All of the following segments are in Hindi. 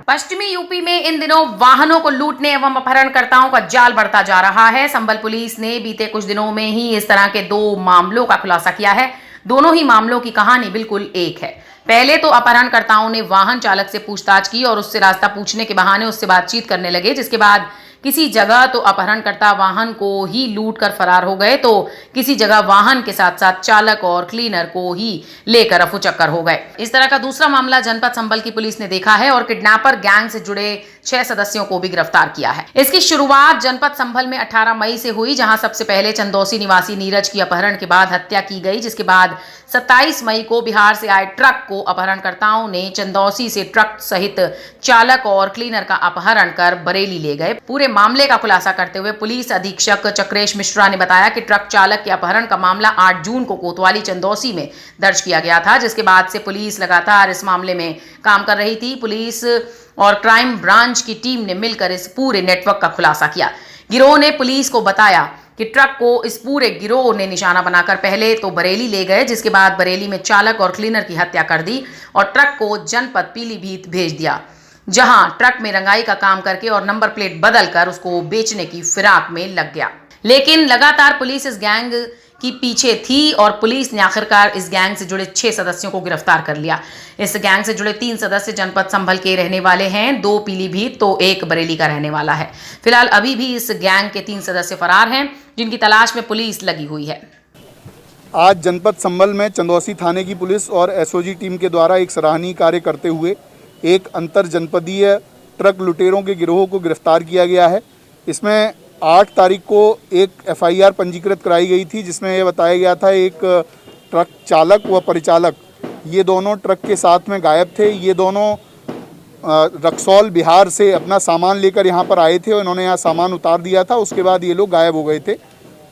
पश्चिमी यूपी में इन दिनों वाहनों को लूटने एवं अपहरणकर्ताओं का जाल बढ़ता जा रहा है। संभल पुलिस ने बीते कुछ दिनों में ही इस तरह के 2 मामलों का खुलासा किया है। दोनों ही मामलों की कहानी बिल्कुल एक है। पहले तो अपहरणकर्ताओं ने वाहन चालक से पूछताछ की और उससे रास्ता पूछने के बहाने उससे बातचीत करने लगे, जिसके बाद किसी जगह तो अपहरणकर्ता वाहन को ही लूट कर फरार हो गए, तो किसी जगह वाहन के साथ साथ चालक और क्लीनर को ही लेकर अफू चक्कर हो गए। इस तरह का दूसरा मामला जनपद संभल की पुलिस ने देखा है और किडनैपर गैंग से जुड़े 6 सदस्यों को भी गिरफ्तार किया है। इसकी शुरुआत जनपद संभल में 18 मई से हुई, जहां सबसे पहले चंदौसी निवासी नीरज की अपहरण के बाद हत्या की गई, जिसके बाद 27 मई को बिहार से आए ट्रक को अपहरणकर्ताओं ने चंदौसी से ट्रक सहित चालक और क्लीनर का अपहरण कर बरेली ले गए। पूरे मामले का खुलासा करते हुए पुलिस अधीक्षक चक्रेश मिश्रा ने बताया कि ट्रक चालक के अपहरण का मामला 8 जून को कोतवाली चंदौसी में दर्ज किया गया था, जिसके बाद से पुलिस लगातार इस मामले में काम कर रही थी। पुलिस और क्राइम ब्रांच की टीम ने मिलकर इस पूरे नेटवर्क का खुलासा किया। गिरोह ने पुलिस को बताया कि ट्रक को इस पूरे गिरोह ने निशाना बनाकर पहले तो बरेली ले गए, जिसके बाद बरेली में चालक और क्लीनर की हत्या कर दी और ट्रक को जनपद पीलीभीत भेज दिया, जहां ट्रक में रंगाई का काम करके और नंबर प्लेट बदलकर उसको बेचने की फिराक में लग गया। लेकिन लगातार पुलिस इस गैंग की पीछे थी और पुलिस ने आखिरकार इस गैंग से जुड़े 6 सदस्यों को गिरफ्तार कर लिया। इस गैंग से जुड़े 3 सदस्य जनपद संभल के रहने वाले हैं, 2 पीलीभीत तो 1 बरेली का रहने वाला है। फिलहाल अभी भी इस गैंग के 3 सदस्य फरार हैं, जिनकी तलाश में पुलिस लगी हुई है। आज जनपद संभल में चंदौसी थाने की पुलिस और एसओजी टीम के द्वारा एक सराहनीय कार्य करते हुए एक अंतर जनपदीय ट्रक लुटेरों के गिरोह को गिरफ्तार किया गया है। इसमें 8 तारीख को एक एफआईआर पंजीकृत कराई गई थी, जिसमें यह बताया गया था एक ट्रक चालक व परिचालक ये दोनों ट्रक के साथ में गायब थे। ये दोनों रक्सौल बिहार से अपना सामान लेकर यहाँ पर आए थे और इन्होंने यहाँ सामान उतार दिया था। उसके बाद ये लोग गायब हो गए थे,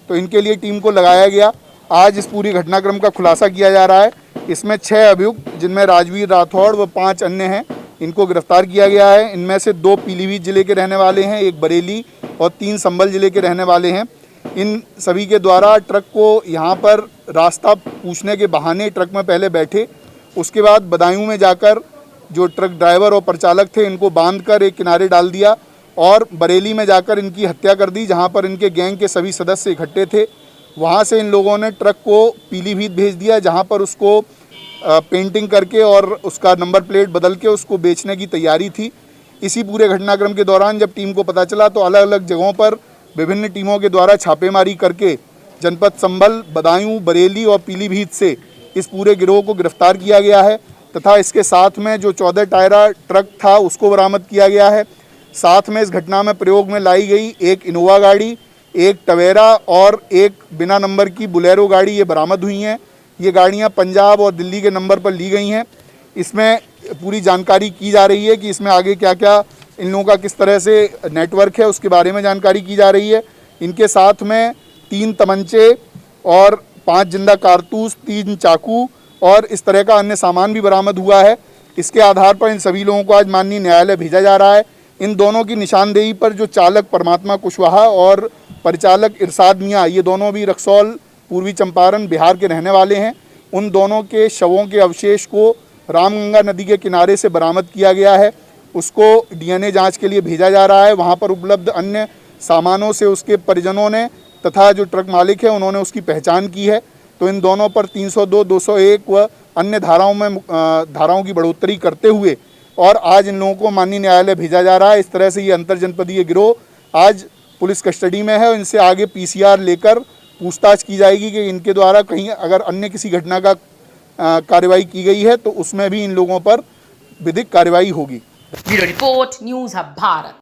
तो इनके लिए टीम को लगाया गया। आज इस पूरी घटनाक्रम का खुलासा किया जा रहा है। इसमें 6 अभियुक्त, जिनमें राजवीर राठौड़ व 5 अन्य हैं, इनको गिरफ्तार किया गया है। इनमें से 2 पीलीभीत जिले के रहने वाले हैं, 1 बरेली और 3 संभल जिले के रहने वाले हैं। इन सभी के द्वारा ट्रक को यहाँ पर रास्ता पूछने के बहाने ट्रक में पहले बैठे, उसके बाद बदायूं में जाकर जो ट्रक ड्राइवर और परिचालक थे इनको बांधकर एक किनारे डाल दिया और बरेली में जाकर इनकी हत्या कर दी, जहाँ पर इनके गैंग के सभी सदस्य इकट्ठे थे। वहाँ से इन लोगों ने ट्रक को पीलीभीत भेज दिया, जहाँ पर उसको पेंटिंग करके और उसका नंबर प्लेट बदल के उसको बेचने की तैयारी थी। इसी पूरे घटनाक्रम के दौरान जब टीम को पता चला तो अलग अलग जगहों पर विभिन्न टीमों के द्वारा छापेमारी करके जनपद संभल, बदायूं, बरेली और पीलीभीत से इस पूरे गिरोह को गिरफ्तार किया गया है तथा इसके साथ में जो 14 टायरा ट्रक था उसको बरामद किया गया है। साथ में इस घटना में प्रयोग में लाई गई एक इनोवा गाड़ी, एक टवेरा और एक बिना नंबर की बुलेरो गाड़ी ये बरामद हुई हैं। ये गाड़ियाँ पंजाब और दिल्ली के नंबर पर ली गई हैं। इसमें पूरी जानकारी की जा रही है कि इसमें आगे क्या क्या इन लोगों का किस तरह से नेटवर्क है, उसके बारे में जानकारी की जा रही है। इनके साथ में 3 तमंचे और 5 जिंदा कारतूस, 3 चाकू और इस तरह का अन्य सामान भी बरामद हुआ है। इसके आधार पर इन सभी लोगों को आज माननीय न्यायालय भेजा जा रहा है। इन दोनों की निशानदेही पर जो चालक परमात्मा कुशवाहा और परिचालक इरशाद मियाँ, ये दोनों भी रक्सौल, पूर्वी चंपारण, बिहार के रहने वाले हैं। उन दोनों के शवों के अवशेष को रामगंगा नदी के किनारे से बरामद किया गया है। उसको डीएनए जांच के लिए भेजा जा रहा है। वहां पर उपलब्ध अन्य सामानों से उसके परिजनों ने तथा जो ट्रक मालिक है उन्होंने उसकी पहचान की है। तो इन दोनों पर 302, 201 व अन्य धाराओं की बढ़ोतरी करते हुए और आज इन लोगों को माननीय न्यायालय भेजा जा रहा है। इस तरह से ये अंतर जनपदीय गिरोह आज पुलिस कस्टडी में है और इनसे आगे पीसीआर लेकर पूछताछ की जाएगी कि इनके द्वारा कहीं अगर अन्य किसी घटना का कार्रवाई की गई है तो उसमें भी इन लोगों पर विधिक कार्रवाई होगी। Bureau report, news hub Bharat.